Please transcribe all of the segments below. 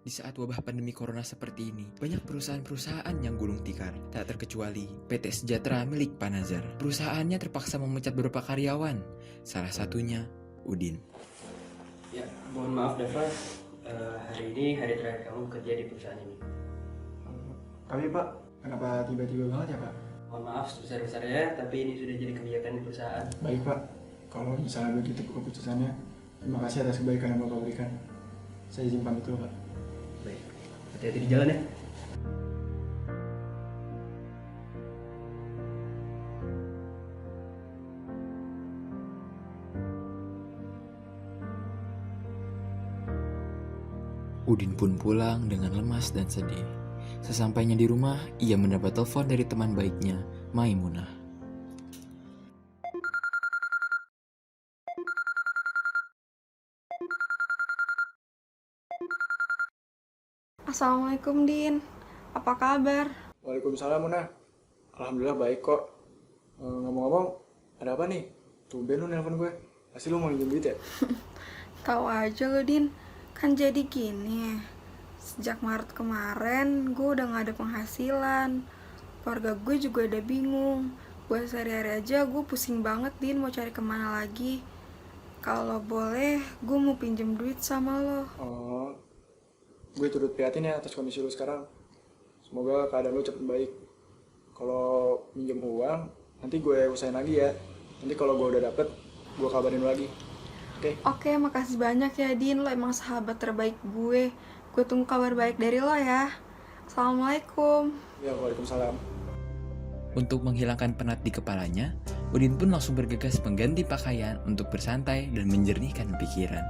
Di saat wabah pandemi corona seperti ini, banyak perusahaan-perusahaan yang gulung tikar, tak terkecuali PT Sejahtera milik Pak Nazar. Perusahaannya terpaksa memecat beberapa karyawan, salah satunya Udin. Ya, mohon maaf Dava, hari ini hari terakhir kamu bekerja di perusahaan ini. Tapi Pak, kenapa tiba-tiba banget ya Pak? Mohon maaf sebesar-besarnya, tapi ini sudah jadi kebijakan di perusahaan. Baik Pak, kalau misalnya begitu keputusannya, terima kasih atas kebaikan yang Bapak berikan. Saya izin pamit dulu Pak. Baik, hati-hati di jalan ya. Udin pun pulang dengan lemas dan sedih. Sesampainya di rumah, ia mendapat telepon dari teman baiknya, Maimunah. Assalamualaikum Din, apa kabar? Waalaikumsalam Muna. Alhamdulillah baik kok. Ngomong-ngomong, ada apa nih? Tumben lu nelpon gue. Pasti lu mau minjem duit ya? Tahu aja lo Din, kan jadi gini. Sejak Maret kemarin, gue udah gak ada penghasilan. Keluarga gue juga udah bingung. Buat sehari-hari aja gue pusing banget Din mau cari kemana lagi. Kalau boleh, gue mau pinjem duit sama lo. Oh, gue turut prihatin ya atas kondisi lu sekarang. Semoga keadaan lu cepet baik. Kalau minjem uang, nanti gue usahain lagi ya. Nanti kalau gue udah dapet, gue kabarin lu lagi. Oke? Oke, makasih banyak ya Din, lo emang sahabat terbaik gue. Gue tunggu kabar baik dari lo ya. Assalamualaikum. Ya, waalaikumsalam. Untuk menghilangkan penat di kepalanya, Udin pun langsung bergegas mengganti pakaian untuk bersantai dan menjernihkan pikiran.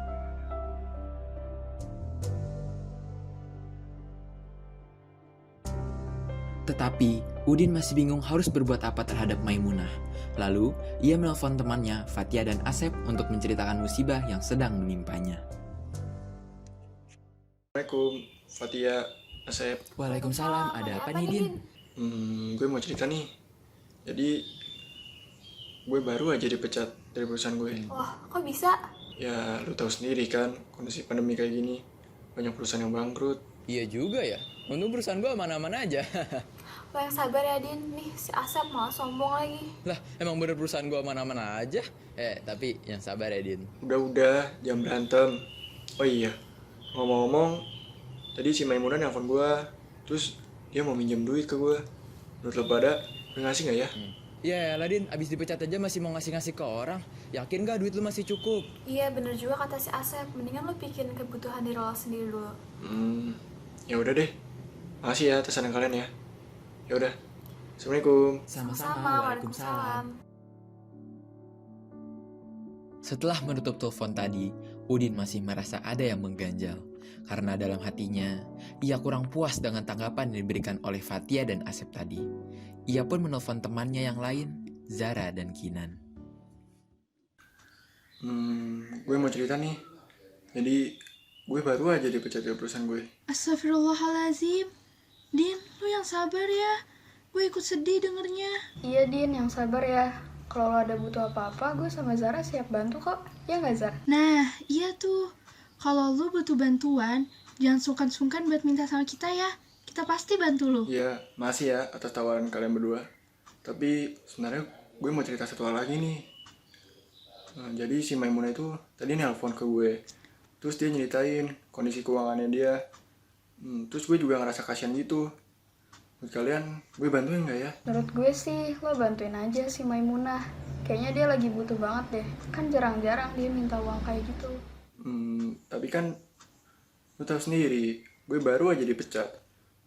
Tetapi, Udin masih bingung harus berbuat apa terhadap Maimunah. Lalu, ia menelpon temannya, Fatia dan Asep untuk menceritakan musibah yang sedang menimpanya. Assalamualaikum, Fatia, Asep. Waalaikumsalam, ada apa nih Din? Gue mau cerita nih. Jadi, gue baru aja dipecat dari perusahaan gue. Wah, kok bisa? Ya, lu tahu sendiri kan, kondisi pandemi kayak gini. Banyak perusahaan yang bangkrut. Iya juga ya, untung perusahaan gue aman-aman aja. Lo yang sabar ya, Din. Nih, si Asep malah sombong lagi. Lah, emang bener perusahaan gue aman-aman aja? Tapi yang sabar ya, Din. Udah, jangan berantem. Oh iya, ngomong-ngomong, tadi si Maimunah nelfon gue. Terus dia mau minjem duit ke gue. Menurut lo pada, udah ngasih gak ya? Ya lah, Din, abis dipecat aja masih mau ngasih-ngasih ke orang. Yakin gak duit lu masih cukup? Iya, bener juga kata si Asep. Mendingan lo pikirin kebutuhan diri lo sendiri dulu. Ya udah deh. Makasih ya atas saran kalian ya. Ya udah. Assalamualaikum. Sama-sama, waalaikumsalam. Setelah menutup telepon tadi, Udin masih merasa ada yang mengganjal. Karena dalam hatinya, ia kurang puas dengan tanggapan yang diberikan oleh Fatia dan Asep tadi. Ia pun menelpon temannya yang lain, Zara dan Kinan. Gue mau cerita nih. Jadi, gue baru aja dipecat dari perusahaan gue. Astagfirullahaladzim. Din, lu yang sabar ya. Gue ikut sedih dengernya. Iya, Din, yang sabar ya. Kalau lo ada butuh apa-apa, gue sama Zara siap bantu kok. Ya nggak, Zara? Nah, iya tuh. Kalau lu butuh bantuan, jangan sungkan-sungkan buat minta sama kita ya. Kita pasti bantu lu. Iya, makasih ya atas tawaran kalian berdua. Tapi sebenarnya gue mau cerita satu hal lagi nih. Jadi si Maimunah itu tadi nelpon ke gue. Terus dia nyeritain kondisi keuangannya dia. Terus gue juga ngerasa kasihan gitu. Menurut kalian, gue bantuin gak ya? Menurut gue sih, lo bantuin aja si Maimunah. Kayaknya dia lagi butuh banget deh. Kan jarang-jarang dia minta uang kayak gitu. Tapi kan lu tahu sendiri, gue baru aja dipecat.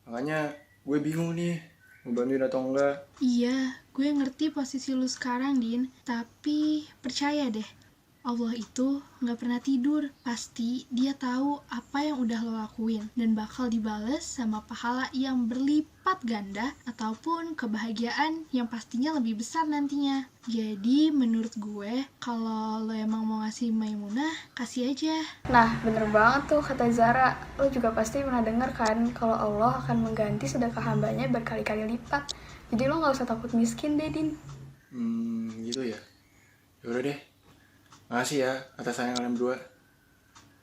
Makanya gue bingung nih, mau bantuin atau enggak. Iya, gue ngerti posisi lu sekarang, Din. Tapi percaya deh, Allah itu gak pernah tidur. Pasti dia tahu apa yang udah lo lakuin dan bakal dibales sama pahala yang berlipat ganda ataupun kebahagiaan yang pastinya lebih besar nantinya. Jadi menurut gue, kalau lo emang mau ngasih Maimunah, kasih aja. Nah, bener banget tuh kata Zara. Lo juga pasti pernah denger kan kalau Allah akan mengganti sedekah hambanya berkali-kali lipat. Jadi lo gak usah takut miskin deh, Din. Gitu ya. Yaudah deh. Makasih ya atas sayang kalian berdua.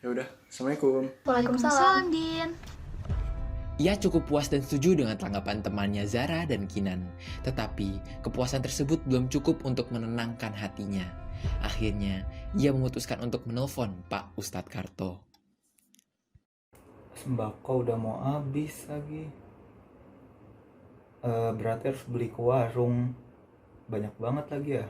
Ya udah, assalamualaikum. Waalaikumsalam. Din. Ia cukup puas dan setuju dengan tanggapan temannya Zara dan Kinan. Tetapi, kepuasan tersebut belum cukup untuk menenangkan hatinya. Akhirnya, ia memutuskan untuk menelpon Pak Ustadz Karto. Sembako udah mau habis lagi. Berarti harus beli ke warung. Banyak banget lagi ya.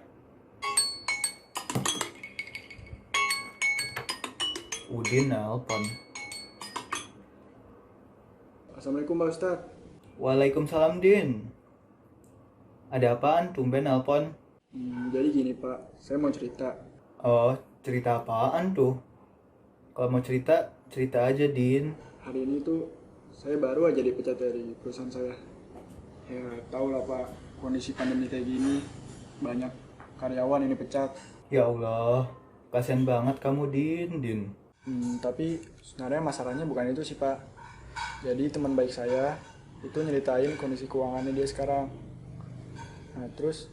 Udin nelpon. Assalamualaikum Pak Ustadz. Waalaikumsalam Din. Ada apaan tumben nelpon? Jadi gini Pak, saya mau cerita. Oh, cerita apaan tuh? Kalau mau cerita, cerita aja Din. Hari ini tuh saya baru aja dipecat dari perusahaan saya. Ya tau lah Pak, kondisi pandemi kayak gini, banyak karyawan ini pecat. Ya Allah, kasian banget kamu Din. Tapi sebenarnya masalahnya bukan itu sih Pak. Jadi teman baik saya itu nyeritain kondisi keuangannya dia sekarang. Nah terus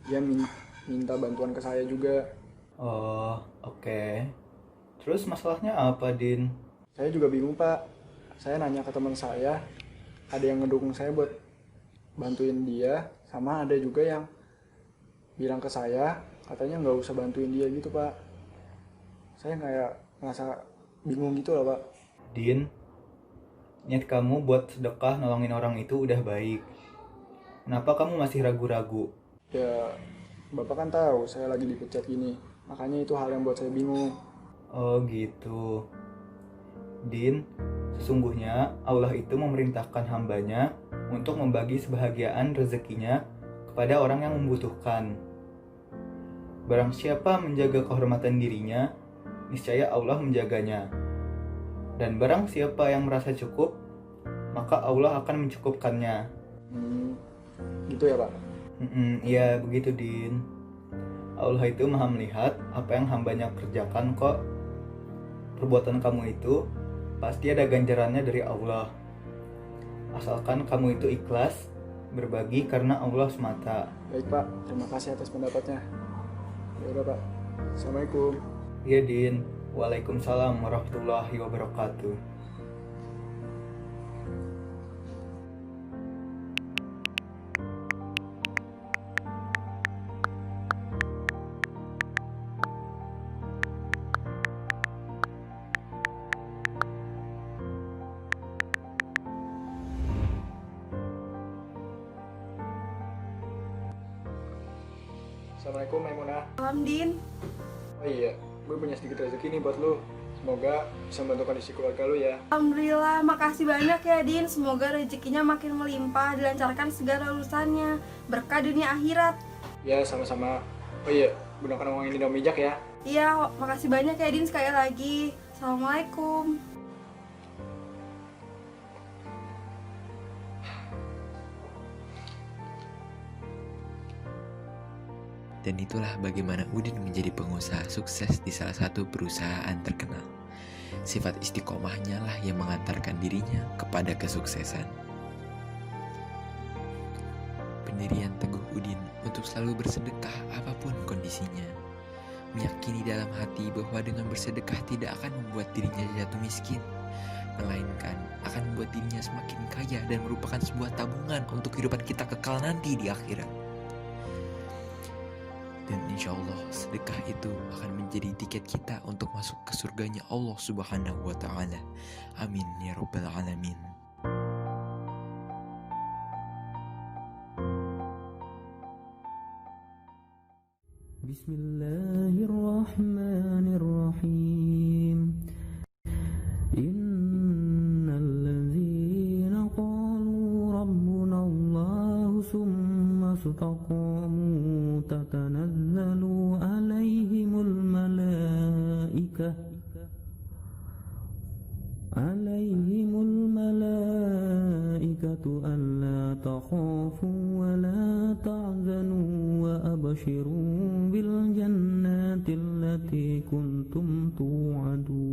dia minta bantuan ke saya juga. Oh, oke. Terus masalahnya apa Din? Saya juga bingung Pak. Saya nanya ke teman saya, ada yang ngedukung saya buat bantuin dia, sama ada juga yang bilang ke saya katanya nggak usah bantuin dia gitu Pak. Saya kayak ngerasa bingung gitu lah Pak. Din, niat kamu buat sedekah nolongin orang itu udah baik. Kenapa kamu masih ragu-ragu? Ya Bapak kan tahu saya lagi dipecat gini, makanya itu hal yang buat saya bingung. Oh gitu. Din, sesungguhnya Allah itu memerintahkan hambanya untuk membagi sebahagiaan rezekinya kepada orang yang membutuhkan. Barang siapa menjaga kehormatan dirinya, niscaya Allah menjaganya. Dan barang siapa yang merasa cukup, maka Allah akan mencukupkannya. Gitu ya Pak? Iya begitu Din. Allah itu maha melihat apa yang hambanya kerjakan kok. Perbuatan kamu itu pasti ada ganjarannya dari Allah. Asalkan kamu itu ikhlas, berbagi karena Allah semata. Baik Pak, terima kasih atas pendapatnya. Ya udah Pak, Assalamualaikum. Iya Din, Waalaikumsalam warahmatullahi wabarakatuh. Assalamualaikum Maimunah. Salam Din. Oh iya, gue punya sedikit rezeki nih buat lu. Semoga bisa membantu kondisi keluarga lu ya. Alhamdulillah, makasih banyak ya Din. Semoga rezekinya makin melimpah, dilancarkan segala urusannya, berkah dunia akhirat. Ya sama-sama. Oh iya, gunakan uang ini dong bijak ya. Iya, makasih banyak ya Din sekali lagi. Assalamualaikum. Dan itulah bagaimana Udin menjadi pengusaha sukses di salah satu perusahaan terkenal. Sifat istiqomahnya lah yang mengantarkan dirinya kepada kesuksesan. Pendirian teguh Udin untuk selalu bersedekah apapun kondisinya. Meyakini dalam hati bahwa dengan bersedekah tidak akan membuat dirinya jatuh miskin, melainkan akan membuat dirinya semakin kaya dan merupakan sebuah tabungan untuk kehidupan kita kekal nanti di akhirat. Dan insya Allah sedekah itu akan menjadi tiket kita untuk masuk ke surganya Allah Subhanahu wa Ta'ala. Amin ya Rabbal Alamin. Bismillahirrahmanirrahim. Innalladzina qalu rabbuna Allahu summa istaqamu tatanazzalu alaihimul malaikatu alla takhafu wa la tahzanu wa abshiru bil jannati allati kuntum tu'adun.